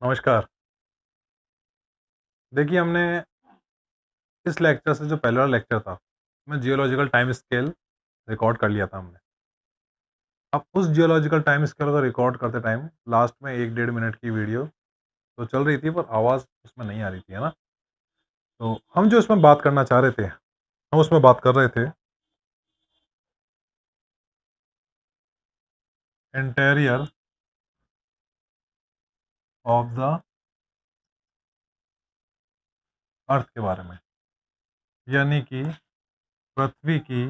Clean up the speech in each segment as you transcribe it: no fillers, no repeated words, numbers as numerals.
नमस्कार। देखिए, हमने इस लेक्चर से जो पहला वाला लेक्चर था, उसमें जियोलॉजिकल टाइम स्केल रिकॉर्ड कर लिया था हमने। अब उस जियोलॉजिकल टाइम स्केल को रिकॉर्ड करते टाइम लास्ट में 1 डेढ़ मिनट की वीडियो तो चल रही थी, पर आवाज़ उसमें नहीं आ रही थी, है ना? तो हम जो इसमें बात करना चाह रहे थे, हम उसमें बात कर रहे थे इंटीरियर ऑफ द अर्थ के बारे में, यानी कि पृथ्वी की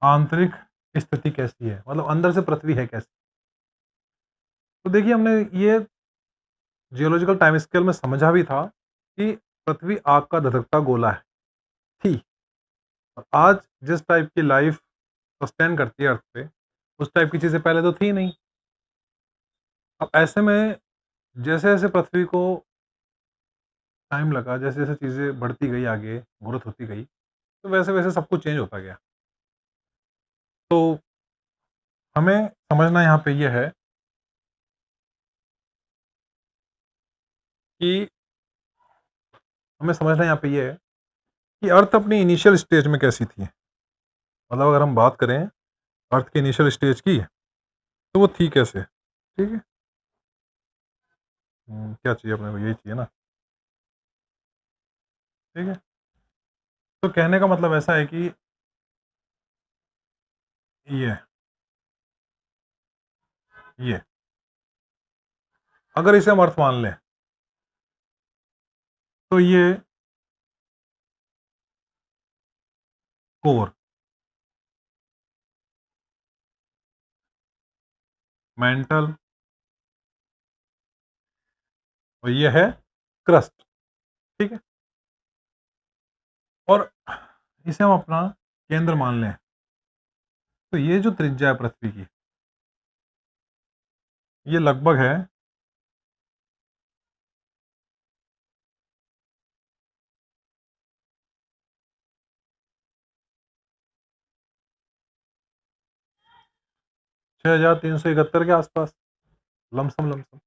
आंतरिक स्थिति कैसी है, मतलब अंदर से पृथ्वी है कैसी। तो देखिए, हमने ये जियोलॉजिकल टाइम स्केल में समझा भी था कि पृथ्वी आग का धधकता गोला है, थी। और आज जिस टाइप की लाइफ सस्टेन करती है अर्थ पे, उस टाइप की चीज़ें पहले तो थी नहीं। अब ऐसे में जैसे-जैसे पृथ्वी को टाइम लगा, जैसे-जैसे चीज़ें बढ़ती गई आगे, ग्रोथ होती गई, तो वैसे-वैसे सब कुछ चेंज होता गया। तो हमें समझना यहाँ पे ये है कि हमें समझना यहाँ पे ये है कि अर्थ अपनी इनिशियल स्टेज में कैसी थी। मतलब अगर हम बात करें अर्थ की इनिशियल स्टेज की, तो वो थी कैसे? ठीक है? क्या चाहिए अपने को? यही चाहिए ना? ठीक है? तो कहने का मतलब ऐसा है कि ये ये अगर इसे हम अर्थ मान लें, तो ये कोर, मेंटल और ये है क्रस्ट। ठीक है? और इसे हम अपना केंद्र मान लें, तो ये जो त्रिज्या है पृथ्वी की, ये लगभग है 6371 के आसपास, लमसम लमसम।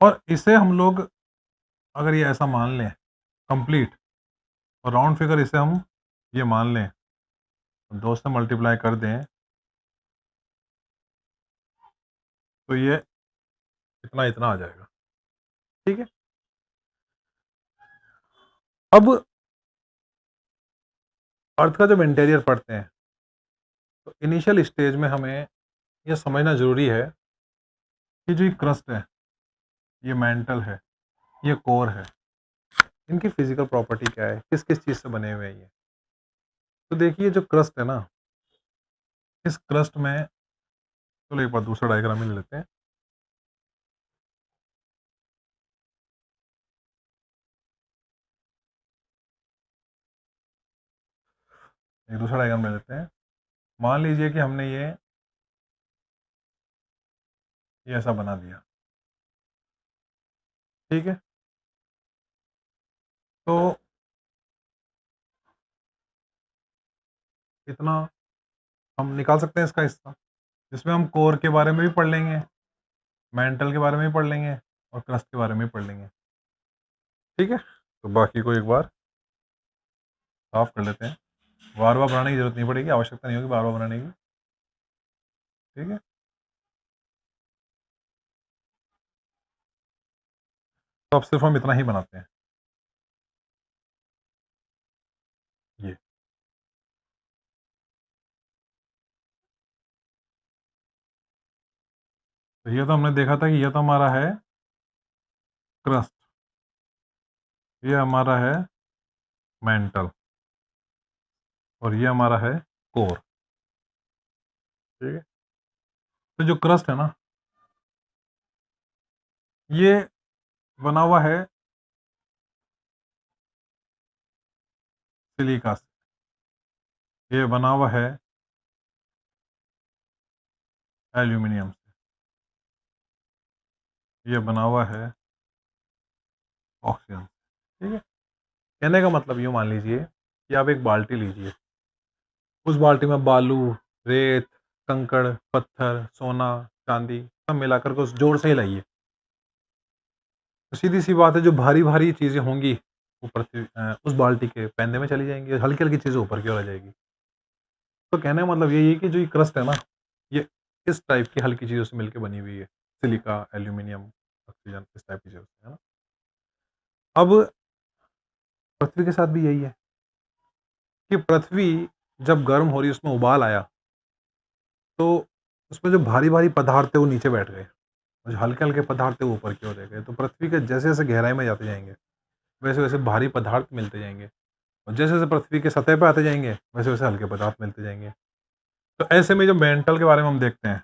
और इसे हम लोग अगर ये ऐसा मान लें कंप्लीट, और राउंड फिगर इसे हम ये मान लें, 2 से मल्टीप्लाई कर दें, तो ये इतना इतना आ जाएगा। ठीक है? अब अर्थ का जब इंटीरियर पढ़ते हैं, तो इनिशियल स्टेज में हमें ये समझना ज़रूरी है कि जो ये क्रस्ट है, ये मेंटल है, ये कोर है, इनकी फिजिकल प्रॉपर्टी क्या है, किस किस चीज़ से बने हुए हैं ये। तो देखिए, जो क्रस्ट है ना, इस क्रस्ट में चलो एक बार दूसरा डायग्राम ही ले लेते हैं। एक दूसरा डायग्राम ले लेते हैं। मान लीजिए कि हमने ये ऐसा बना दिया। ठीक है? तो इतना हम निकाल सकते हैं इसका हिस्सा, जिसमें हम कोर के बारे में भी पढ़ लेंगे, मेंटल के बारे में भी पढ़ लेंगे और क्रस्ट के बारे में भी पढ़ लेंगे। ठीक है? तो बाकी को एक बार साफ कर लेते हैं। बार-बार बनाने की ज़रूरत नहीं पड़ेगी, आवश्यकता नहीं होगी बार-बार बनाने की। ठीक है? तो अब सिर्फ हम इतना ही बनाते हैं, ये। तो ये तो हमने देखा था कि ये तो हमारा है क्रस्ट, ये हमारा है मेंटल और ये हमारा है कोर। ठीक है? तो जो क्रस्ट है ना, ये बना हुआ है सिलिका से, ये बना हुआ है एल्यूमिनियम से, ये बना हुआ है ऑक्सीजन से। ठीक है? कहने का मतलब यूँ मान लीजिए कि आप एक बाल्टी लीजिए, उस बाल्टी में बालू, रेत, कंकड़, पत्थर, सोना, चांदी सब मिलाकर के उस जोड़ से ही लाइए। तो सीधी-सी बात है, जो भारी-भारी चीज़ें होंगी वो पृथ्वी उस बाल्टी के पैंदे में चली जाएँगी, हल्की-हल्की चीज़ें ऊपर की ओर आ जाएगी। तो कहने का मतलब यही है कि जो ये क्रस्ट है ना, ये इस टाइप की हल्की चीज़ों से मिलके बनी हुई है। सिलिका, एल्यूमीनियम, ऑक्सीजन इस टाइप की चीज़ों से, है ना? अब पृथ्वी के साथ भी यही है कि पृथ्वी जब गर्म हो रही है, उसमें उबाल आया, तो उसमें जो भारी-भारी पदार्थ थे वो नीचे बैठ गए, और जो हल्के-हल्के पदार्थ थे वो ऊपर की ओर रह गए। तो पृथ्वी के जैसे-जैसे गहराई में जाते जाएँगे, वैसे-वैसे भारी पदार्थ मिलते जाएँगे, और जैसे-जैसे पृथ्वी की सतह पे आते जाएँगे, वैसे-वैसे हल्के पदार्थ मिलते जाएँगे। तो ऐसे में जो मेंटल के बारे में हम देखते हैं,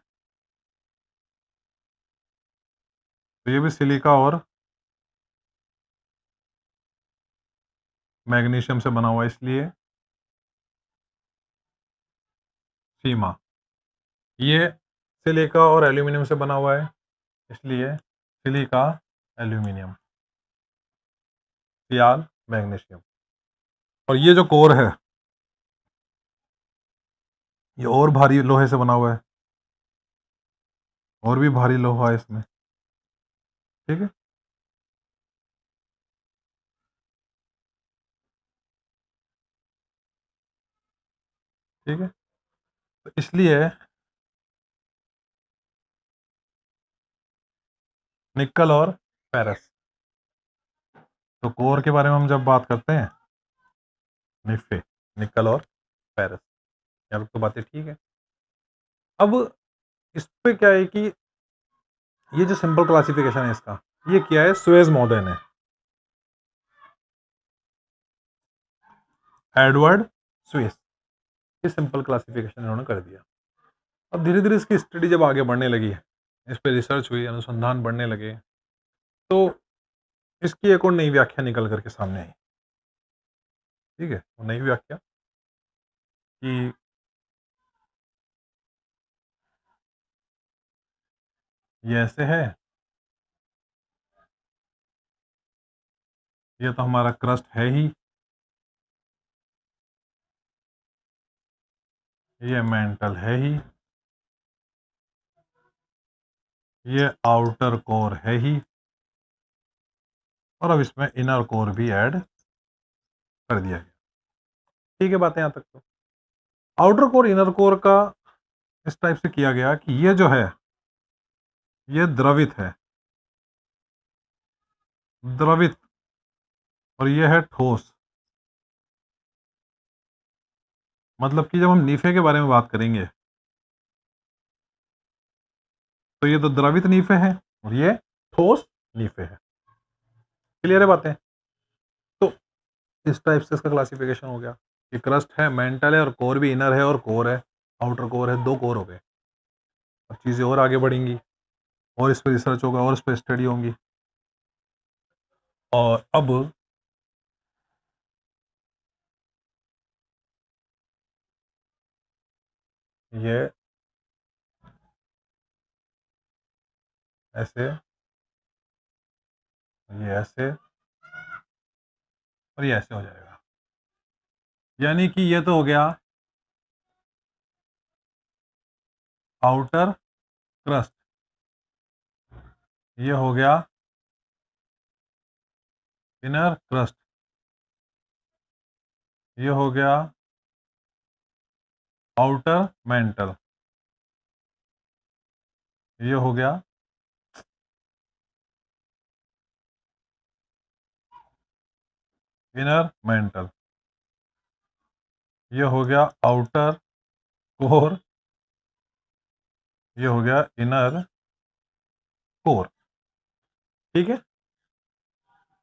तो ये भी सिलिका और मैग्नीशियम से बना हुआ है, इसलिए सीमा। ये सिलिका और एल्यूमीनियम से बना हुआ है, इसलिए सिलिका, एल्यूमीनियम, सियाल, मैग्नीशियम। और ये जो कोर है, ये और भारी लोहे से बना हुआ है, और भी भारी लोहा है इसमें, ठीक है? ठीक है? तो इसलिए निक्कल और फेरस। तो कोर के बारे में हम जब बात करते हैं, निफे, निक्कल और फेरस, यहाँ तक तो बातें ठीक है। अब इस पे क्या है कि ये जो सिंपल क्लासिफिकेशन है इसका, ये किया है सुएज महोदय ने, एडवर्ड स्विस। ये सिंपल क्लासिफिकेशन इन्होंने कर दिया। अब धीरे-धीरे इसकी स्टडी जब आगे बढ़ने लगी, इस पे रिसर्च हुई, अनुसंधान बढ़ने लगे, तो इसकी एक और नई व्याख्या निकल कर के सामने आई। ठीक है? वो नई व्याख्या कि ये ऐसे है, ये तो हमारा क्रस्ट है ही, ये मेंटल है ही, ये आउटर कोर है ही, और अब इसमें इनर कोर भी ऐड कर दिया गया। ठीक है बातें यहाँ तक तो। आउटर कोर, इनर कोर का इस टाइप से किया गया कि ये जो है, ये द्रवित है, द्रवित, और ये है ठोस। मतलब कि जब हम नीफे के बारे में बात करेंगे, तो ये तो द्रवित नीफे है, और ये ठोस नीफे है। क्लियर है बातें? तो इस टाइप से इसका क्लासिफिकेशन हो गया। ये क्रस्ट है, मेंटल है, और कोर भी इनर है और कोर है, आउटर कोर है, 2 कोर हो गए। अब चीज़ें और आगे बढ़ेंगी, और इस पे रिसर्च होगा, और इस पे स्टडी होंगी। और अब ये ऐसे, ये ऐसे, और ये ऐसे हो जाएगा। यानी कि ये तो हो गया आउटर क्रस्ट, ये हो गया इनर क्रस्ट, ये हो गया आउटर मेंटल, ये हो गया इनर मेंटल, ये हो गया आउटर कोर, ये हो गया इनर कोर। ठीक है?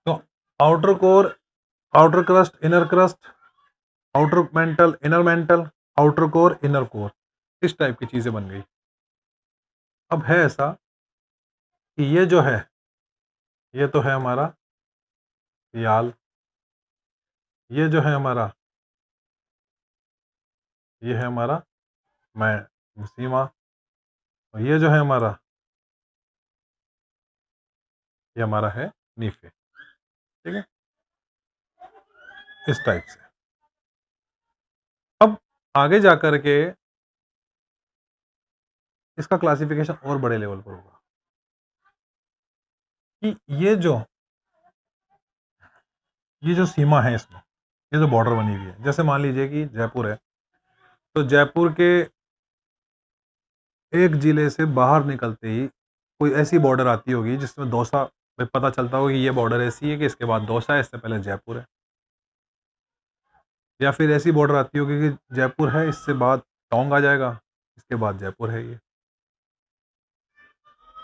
तो outer core, outer crust, inner crust, outer mental, inner mental, outer core, inner core, इस टाइप की चीजें बन गई। अब है ऐसा कि ये जो है, ये तो है हमारा याल, ये जो है हमारा, ये है हमारा मैं सीमा, और ये जो है हमारा, ये हमारा है नीफे। ठीक है? इस टाइप से। अब आगे जाकर के इसका क्लासिफिकेशन और बड़े लेवल पर होगा कि ये जो सीमा है इसमें, ये जो बॉर्डर बनी हुई है, जैसे मान लीजिए कि जयपुर है, तो जयपुर के एक जिले से बाहर निकलते ही कोई ऐसी बॉर्डर आती होगी जिसमें दौसा में पता चलता होगा कि ये बॉर्डर ऐसी है कि इसके बाद दौसा है, इससे पहले जयपुर है। या फिर ऐसी बॉर्डर आती होगी कि जयपुर है, इससे बाद टोंक आ जाएगा, इसके बाद जयपुर है ये।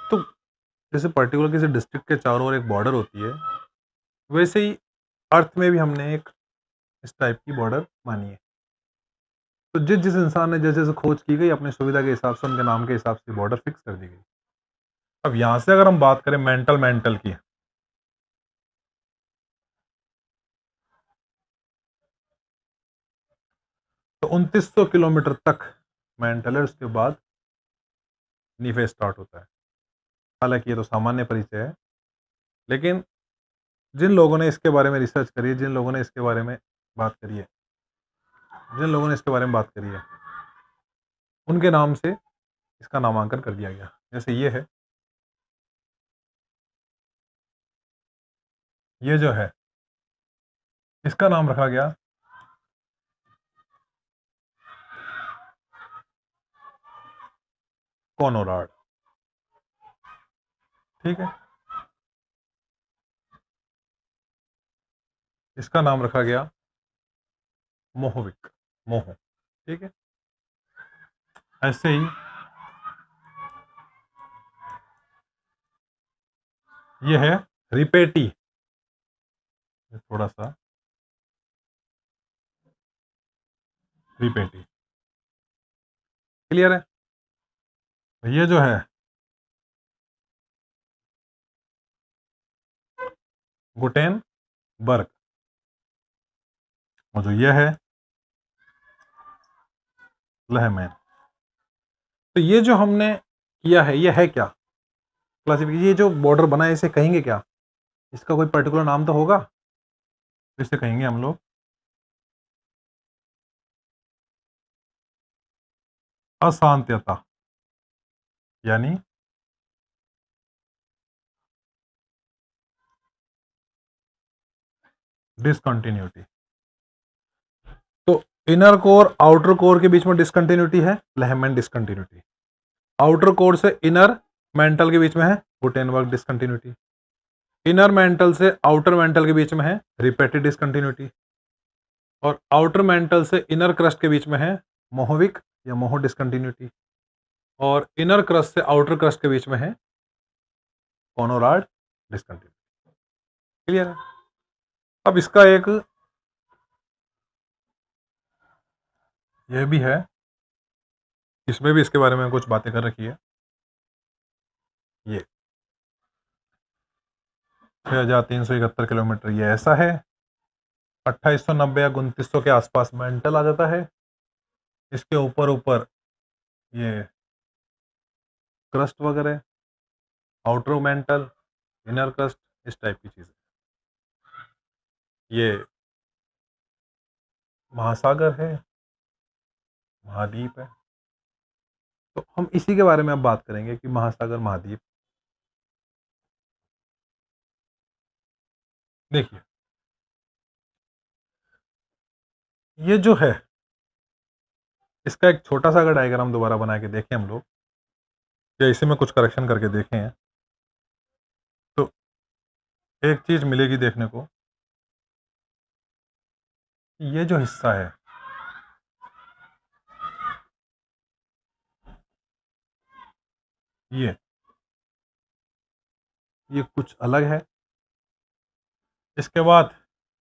तो जैसे पर्टिकुलर किसी डिस्ट्रिक्ट के चारों ओर एक बॉर्डर होती है, वैसे ही अर्थ में भी हमने एक इस टाइप की बॉर्डर मानी है। तो जिस जिस इंसान ने जैसे जैसे खोज की गई, अपनी सुविधा के हिसाब से, उनके नाम के हिसाब से बॉर्डर फिक्स कर दी गई। अब यहाँ से अगर हम बात करें मेंटल की, तो 2900 किलोमीटर तक मेंटल है, उसके बाद नीफे स्टार्ट होता है। हालांकि ये तो सामान्य परिचय है, लेकिन जिन लोगों ने इसके बारे में रिसर्च करी है, जिन लोगों ने इसके बारे में बात करी है, उनके नाम से इसका नामांकन कर दिया गया। जैसे ये जो है, इसका नाम रखा गया कोनोराड। ठीक है, इसका नाम रखा गया मोहविक, मोह। ठीक है, ऐसे ही ये है रिपेटी, थोड़ा सा रिपेटी, क्लियर है। ये जो है गुटेनबर्ग, और जो ये है लहमैन। तो ये जो हमने किया है, ये है क्या क्लासिफिकेशन, ये जो बॉर्डर बना है इसे कहेंगे क्या? इसका कोई पर्टिकुलर नाम तो होगा, इसे कहेंगे हम लोग अशांतता, यानी डिसकंटिन्यूटी। तो इनर कोर आउटर कोर के बीच में डिसकंटिन्यूटी है, लहमैन डिसकंटिन्यूटी। आउटर कोर से इनर मेंटल के बीच में है गुटेनबर्ग डिसकंटिन्यूटी। इनर मेंटल से आउटर मेंटल के बीच में है रिपेटेड डिसकंटिन्यूटी। और आउटर मेंटल से इनर क्रस्ट के बीच में है मोहविक या मोह डिसकंटिन्यूटी। और इनर क्रस्ट से आउटर क्रस्ट के बीच में है कोनोराड डिसकंटिन्यूटी। क्लियर है। अब इसका एक यह भी है, इसमें भी इसके बारे में कुछ बातें कर रखी है। ये 6371 किलोमीटर ये ऐसा है, 2890 या 2900 के आसपास मेंटल आ जाता है। इसके ऊपर ऊपर ये क्रस्ट वगैरह, आउटर मेंटल, इनर क्रस्ट, इस टाइप की चीज़ें। ये महासागर है, महाद्वीप है। तो हम इसी के बारे में अब बात करेंगे कि महासागर, महाद्वीप। देखिए, ये जो है, इसका एक छोटा सा अगर डायग्राम दोबारा बना के देखें हम लोग, या इसे में कुछ करेक्शन करके देखें, तो एक चीज मिलेगी देखने को। ये जो हिस्सा है, ये कुछ अलग है। इसके बाद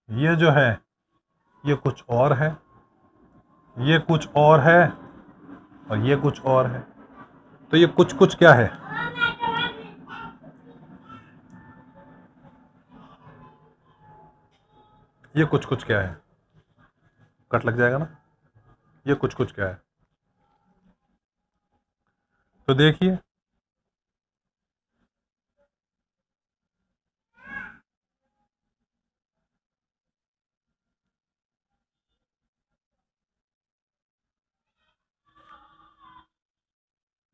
ये जो है, ये कुछ और है, ये कुछ और है, और ये कुछ और है। तो ये कुछ कुछ क्या है? ये कुछ कुछ क्या है? कट लग जाएगा ना। ये कुछ कुछ क्या है? तो देखिए,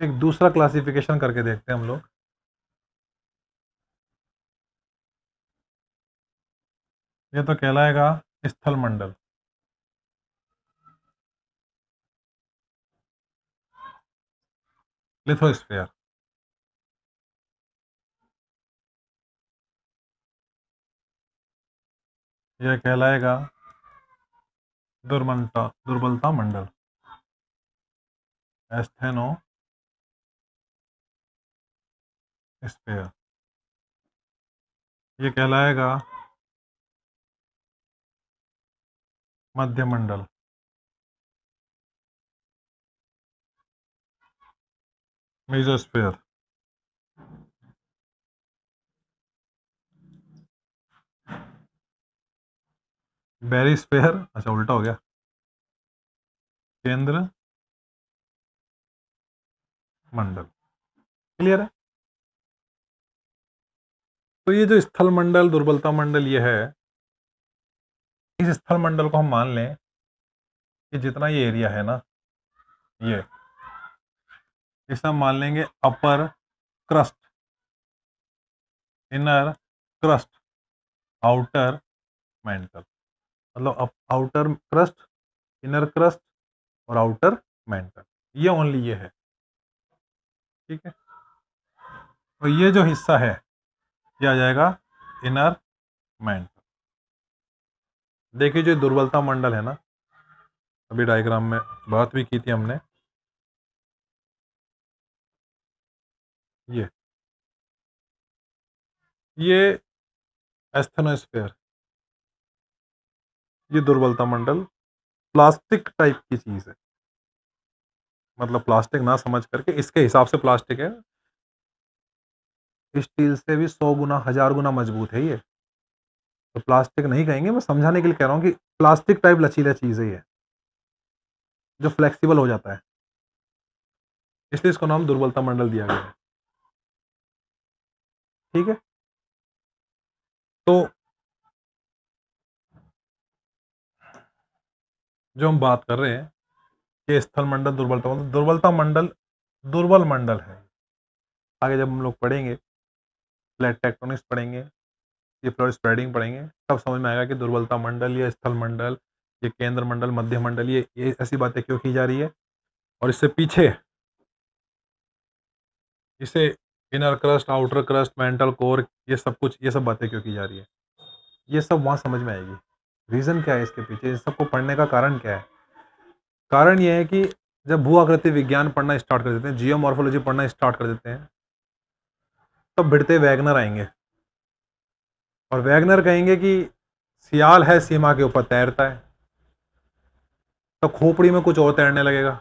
एक दूसरा क्लासिफिकेशन करके देखते हैं हम लोग। ये तो कहलाएगा स्थल मंडल। लिथोस्फीयर। यह कहलाएगा दुर्बलता मंडल। एस्थेनो स्फीयर। ये कहलाएगा मध्य मंडल। मेसोस्फीयर। बेरिस्फीयर, अच्छा उल्टा हो गया। केंद्र मंडल। क्लियर है। तो ये जो स्थल मंडल, दुर्बलता मंडल ये है, इस स्थल मंडल को हम मान लें कि जितना ये एरिया है ना, ये इसे हम मान लेंगे upper crust, inner crust, outer mantle. मतलब आउटर क्रस्ट, इनर क्रस्ट और आउटर मेंटल, ये ओनली ये है। ठीक है। तो ये जो हिस्सा है ये आ जाएगा इनर मेंटल। देखिए जो दुर्बलता मंडल है ना, अभी डायग्राम में बात भी की थी हमने, ये एस्थेनोस्फेयर, ये दुर्बलता मंडल प्लास्टिक टाइप की चीज है। मतलब प्लास्टिक ना समझ करके, इसके हिसाब से प्लास्टिक है, स्टील से भी 100 गुना 1000 गुना मजबूत है ये। तो प्लास्टिक नहीं कहेंगे, मैं समझाने के लिए कह रहा हूँ कि प्लास्टिक टाइप लचीला चीज है ये, जो फ्लेक्सिबल हो जाता है, इसलिए इसको नाम दुर्बलता मंडल दिया गया है। ठीक है। तो जो हम बात कर रहे हैं कि स्थल मंडल, दुर्बलता मंडल दुर्बल मंडल है। आगे जब हम लोग पढ़ेंगे, प्लेट टेक्टोनिक्स पढ़ेंगे, ये फ्लोर स्प्रेडिंग पढ़ेंगे, तब समझ में आएगा कि दुर्बलता मंडल, ये स्थल मंडल, ये केंद्र मंडल, मध्य मंडल, ये ऐसी बातें क्यों की जा रही है, और इससे पीछे इसे inner crust, outer crust, mantle core, ये सब कुछ, ये सब बातें क्यों की जा रही है, ये सब वहाँ समझ में आएगी। रीज़न क्या है इसके पीछे, इस सबको पढ़ने का कारण क्या है। कारण ये है कि जब भू आकृति विज्ञान पढ़ना स्टार्ट कर देते हैं, जियोमॉर्फोलॉजी पढ़ना स्टार्ट कर देते हैं, तब भिड़ते वैगनर आएंगे और वैगनर कहेंगे कि सियाल है सीमा के ऊपर तैरता है, तो खोपड़ी में कुछ और तैरने लगेगा,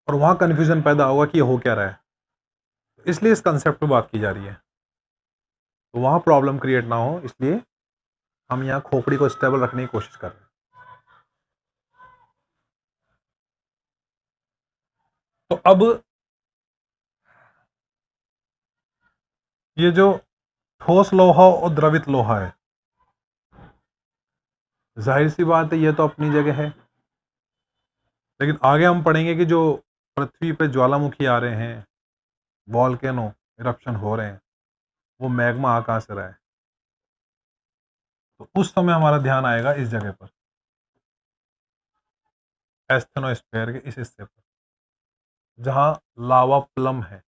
और वहाँ कन्फ्यूजन पैदा होगा कि ये हो क्या रहा है। इसलिए इस कंसेप्ट पे बात की जा रही है, तो वहाँ प्रॉब्लम क्रिएट ना हो, इसलिए हम यहाँ खोपड़ी को स्टेबल रखने की कोशिश कर रहे हैं। तो अब ये जो ठोस लोहा और द्रवित लोहा है, जाहिर सी बात है ये तो अपनी जगह है, लेकिन आगे हम पढ़ेंगे कि जो पृथ्वी पे ज्वालामुखी आ रहे हैं, वॉल्केनो इरप्शन हो रहे हैं, वो मैग्मा आ कहाँ से रहा है, तो उस समय हमारा ध्यान आएगा इस जगह पर, एस्थेनोस्फेयर के इस हिस्से पर, जहाँ लावा प्लम है,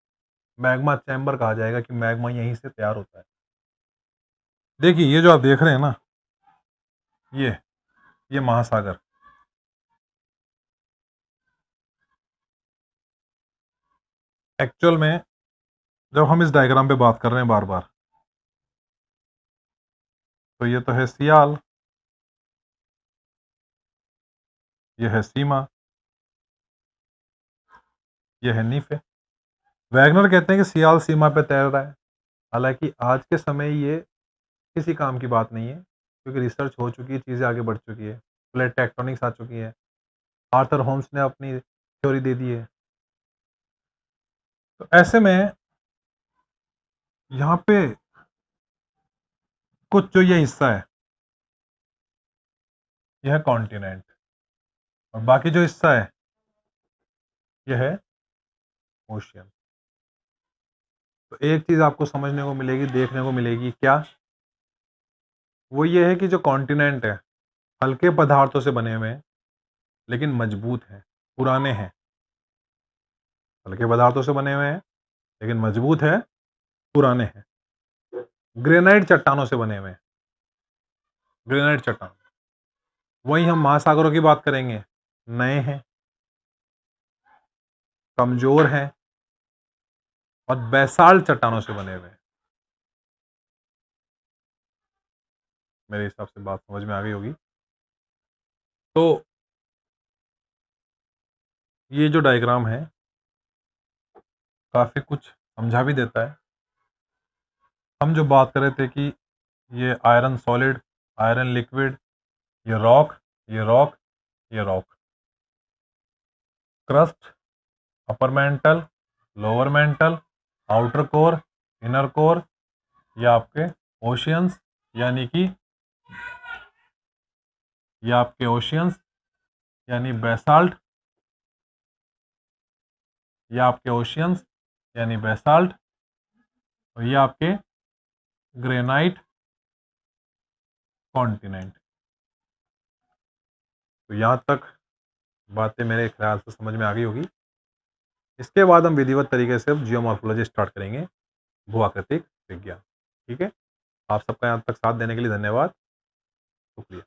मैग्मा चैम्बर कहा जाएगा कि मैग्मा यहीं से तैयार होता है। देखिए ये जो आप देख रहे हैं ना, ये महासागर, एक्चुअल में जब हम इस डायग्राम पे बात कर रहे हैं बार बार, तो ये तो है सियाल, ये है सीमा, ये है नीफे। वैगनर कहते हैं कि सियाल सीमा पे तैर रहा है, हालांकि आज के समय ये किसी काम की बात नहीं है, क्योंकि रिसर्च हो चुकी है, चीज़ें आगे बढ़ चुकी है, प्लेट टेक्टोनिक्स आ चुकी है, आर्थर होम्स ने अपनी थ्योरी दे दी है। तो ऐसे में यहाँ पे कुछ जो ये हिस्सा है, यह है कॉन्टिनेंट, और बाकी जो हिस्सा है यह है ओशियन। तो एक चीज़ आपको समझने को मिलेगी, देखने को मिलेगी, क्या? वो ये है कि जो कॉन्टिनेंट है, हल्के पदार्थों से बने हुए हैं, लेकिन मजबूत हैं, पुराने हैं। हल्के पदार्थों से बने हुए हैं, लेकिन मजबूत है, पुराने हैं। ग्रेनाइट चट्टानों से बने हुए हैं, ग्रेनाइट चट्टान। वहीं हम महासागरों की बात करेंगे, नए हैं, कमजोर हैं और बेसाल्ट चट्टानों से बने हुए हैं। मेरे हिसाब से बात समझ में आ गई होगी। तो ये जो डायग्राम है काफी कुछ समझा भी देता है। हम जो बात कर रहे थे कि ये आयरन सॉलिड, आयरन लिक्विड, ये रॉक, ये रॉक, ये rock, crust, upper mantle, lower mental, outer core, inner core, ये आपके ओशियंस, यानी कि ये आपके ओशियंस यानी बेसाल्ट, ये आपके ओशियंस यानी बेसाल्ट, और ये आपके ग्रेनाइट कॉन्टिनेंट। तो यहाँ तक बातें मेरे ख्याल से समझ में आ गई होगी। इसके बाद हम विधिवत तरीके से अब जियोमॉर्फोलॉजी स्टार्ट करेंगे, भू आकृतिक विज्ञान। ठीक है, आप सबका यहाँ तक साथ देने के लिए धन्यवाद, शुक्रिया।